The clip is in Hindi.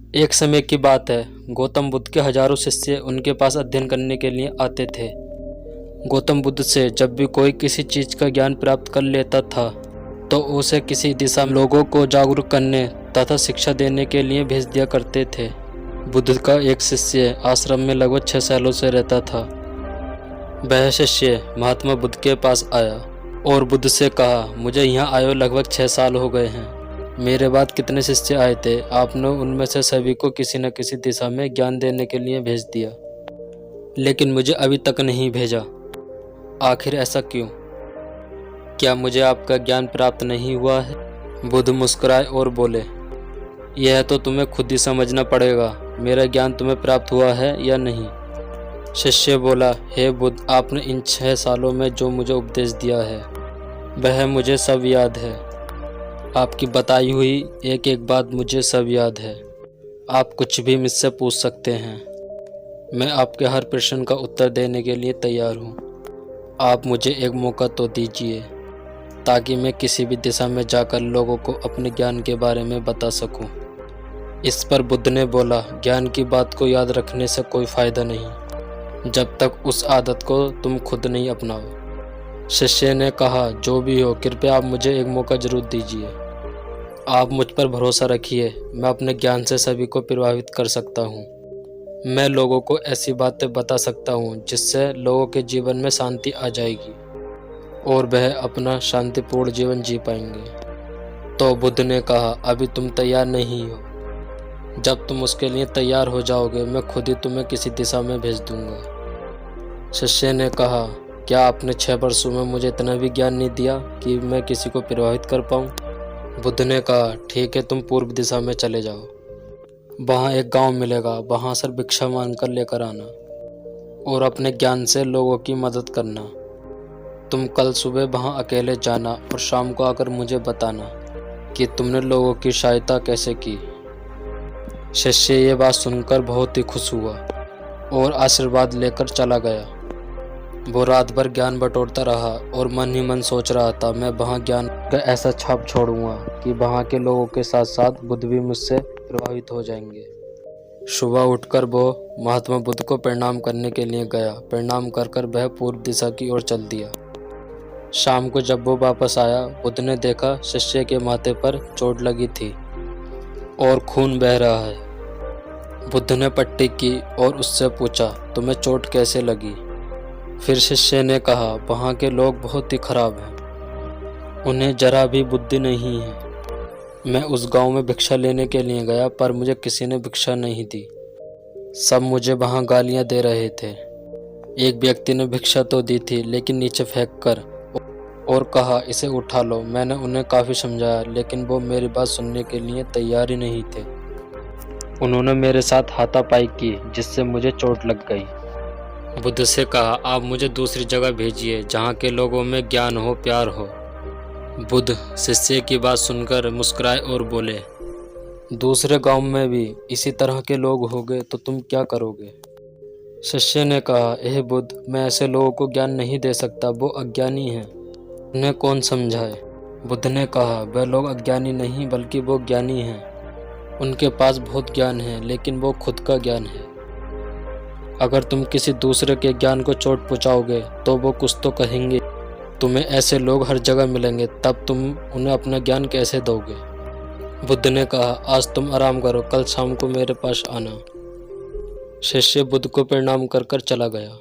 एक समय की बात है, गौतम बुद्ध के हजारों शिष्य उनके पास अध्ययन करने के लिए आते थे। गौतम बुद्ध से जब भी कोई किसी चीज का ज्ञान प्राप्त कर लेता था तो उसे किसी दिशा में लोगों को जागरूक करने तथा शिक्षा देने के लिए भेज दिया करते थे। बुद्ध का एक शिष्य आश्रम में लगभग 6 सालों से रहता था। वह शिष्य महात्मा बुद्ध के पास आया और बुद्ध से कहा, मुझे यहाँ आए लगभग 6 साल हो गए हैं। मेरे बाद कितने शिष्य आए थे, आपने उनमें से सभी को किसी न किसी दिशा में ज्ञान देने के लिए भेज दिया, लेकिन मुझे अभी तक नहीं भेजा। आखिर ऐसा क्यों? क्या मुझे आपका ज्ञान प्राप्त नहीं हुआ है? बुद्ध मुस्कुराए और बोले, यह तो तुम्हें खुद ही समझना पड़ेगा, मेरा ज्ञान तुम्हें प्राप्त हुआ है या नहीं। शिष्य बोला, हे बुद्ध, आपने इन 6 सालों में जो मुझे उपदेश दिया है वह मुझे सब याद है। आपकी बताई हुई एक एक बात मुझे सब याद है। आप कुछ भी मुझसे पूछ सकते हैं, मैं आपके हर प्रश्न का उत्तर देने के लिए तैयार हूँ। आप मुझे एक मौका तो दीजिए ताकि मैं किसी भी दिशा में जाकर लोगों को अपने ज्ञान के बारे में बता सकूं। इस पर बुद्ध ने बोला, ज्ञान की बात को याद रखने से कोई फ़ायदा नहीं जब तक उस आदत को तुम खुद नहीं अपनाओ। शिष्य ने कहा, जो भी हो, कृपया आप मुझे एक मौका जरूर दीजिए। आप मुझ पर भरोसा रखिए, मैं अपने ज्ञान से सभी को प्रभावित कर सकता हूँ। मैं लोगों को ऐसी बातें बता सकता हूँ जिससे लोगों के जीवन में शांति आ जाएगी और वह अपना शांतिपूर्ण जीवन जी पाएंगे। तो बुद्ध ने कहा, अभी तुम तैयार नहीं हो। जब तुम उसके लिए तैयार हो जाओगे मैं खुद ही तुम्हें किसी दिशा में भेज दूंगा। शिष्य ने कहा, क्या आपने 6 वर्षों में मुझे इतना भी ज्ञान नहीं दिया कि मैं किसी को प्रभावित कर पाऊँ? बुद्ध ने कहा, ठीक है, तुम पूर्व दिशा में चले जाओ। वहाँ एक गांव मिलेगा, वहाँ से भिक्षा मांग कर लेकर आना और अपने ज्ञान से लोगों की मदद करना। तुम कल सुबह वहाँ अकेले जाना और शाम को आकर मुझे बताना कि तुमने लोगों की सहायता कैसे की। शिष्य ये बात सुनकर बहुत ही खुश हुआ और आशीर्वाद लेकर चला गया। वो रात भर ज्ञान बटोरता रहा और मन ही मन सोच रहा था, मैं वहाँ ज्ञान का ऐसा छाप छोड़ूंगा कि वहाँ के लोगों के साथ साथ बुद्ध भी मुझसे प्रभावित हो जाएंगे। सुबह उठकर वो महात्मा बुद्ध को प्रणाम करने के लिए गया। प्रणाम कर वह पूर्व दिशा की ओर चल दिया। शाम को जब वो वापस आया, बुद्ध ने देखा शिष्य के माथे पर चोट लगी थी और खून बह रहा है। बुद्ध ने पट्टी की और उससे पूछा, तुम्हें चोट कैसे लगी? फिर शिष्य ने कहा, वहाँ के लोग बहुत ही खराब हैं, उन्हें जरा भी बुद्धि नहीं है। मैं उस गांव में भिक्षा लेने के लिए गया पर मुझे किसी ने भिक्षा नहीं दी। सब मुझे वहाँ गालियाँ दे रहे थे। एक व्यक्ति ने भिक्षा तो दी थी लेकिन नीचे फेंक कर और कहा, इसे उठा लो। मैंने उन्हें काफ़ी समझाया लेकिन वो मेरी बात सुनने के लिए तैयार ही नहीं थे। उन्होंने मेरे साथ हाथापाई की जिससे मुझे चोट लग गई। बुद्ध से कहा, आप मुझे दूसरी जगह भेजिए जहाँ के लोगों में ज्ञान हो, प्यार हो। बुद्ध शिष्य की बात सुनकर मुस्कुराए और बोले, दूसरे गांव में भी इसी तरह के लोग होंगे तो तुम क्या करोगे? शिष्य ने कहा, हे बुद्ध, मैं ऐसे लोगों को ज्ञान नहीं दे सकता, वो अज्ञानी हैं, उन्हें कौन समझाए? बुद्ध ने कहा, वह लोग अज्ञानी नहीं बल्कि वो ज्ञानी हैं। उनके पास बहुत ज्ञान है लेकिन वो खुद का ज्ञान है। अगर तुम किसी दूसरे के ज्ञान को चोट पहुँचाओगे तो वो कुछ तो कहेंगे। तुम्हें ऐसे लोग हर जगह मिलेंगे, तब तुम उन्हें अपना ज्ञान कैसे दोगे? बुद्ध ने कहा, आज तुम आराम करो, कल शाम को मेरे पास आना। शिष्य बुद्ध को प्रणाम कर चला गया।